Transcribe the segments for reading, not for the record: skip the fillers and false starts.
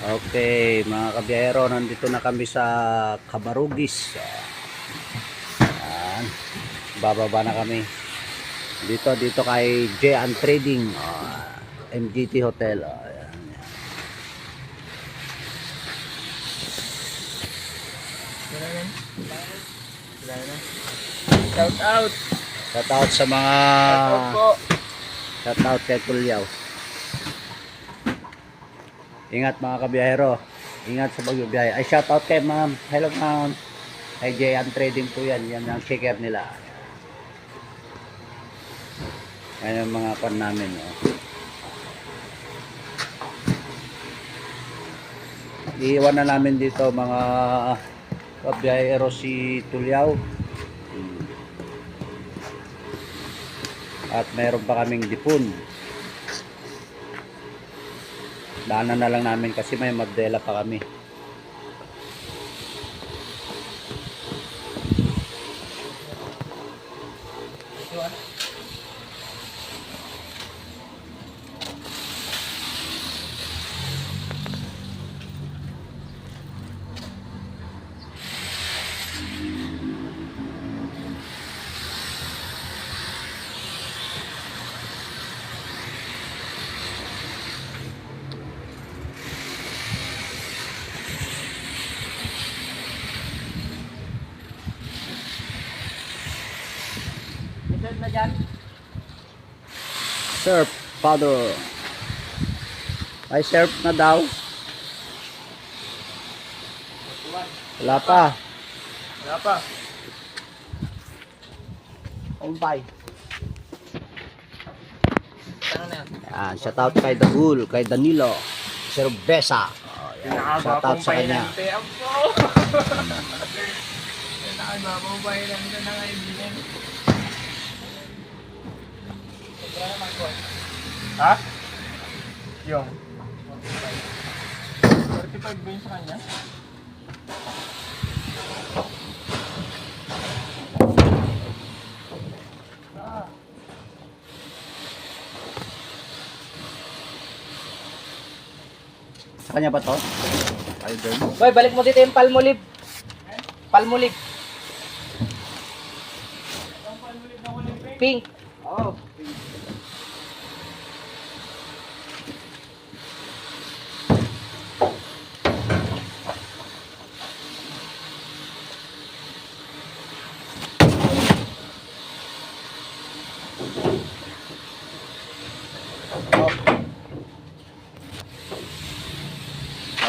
Okay, mga kabiyahero, nandito na kami sa Cabarugis. Ayan, bababa na kami. Dito kay J&T Trading, MGT Hotel. Ayan. Shout out. Shout out sa mga Shout out po. shout out kay Kulyaw. Ingat mga kabiyahero. Ingat sa pagbibiyahe. Ay, shout out kay ma'am. Hello ma'am. Kay J&T Trading po yan. Yan ang shaker nila. Yan ang mga pan namin. Oh. Iiwan na namin dito mga kabiyahero si Tulyaw. At mayroon pa kaming dipon. Daanan na lang namin kasi may magdela pa kami. Na dyan. Surf, paddle. Ay, surf na daw. Wala pa. Wala pa. Umpay. Ano na yan? Yan, shout out kay Dagul, kay Danilo, Cerveza. Oh, yan. Shout out sa kanya. Pinakababang bayan na ng kaibigan. Ha? Yung 45 ba yun sa kanya? Sa kanya ba to? Ay, doon. Boy, balik mo dito yung palmolive. Palmolive. Pink. Oh.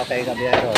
Okay, kabiyero.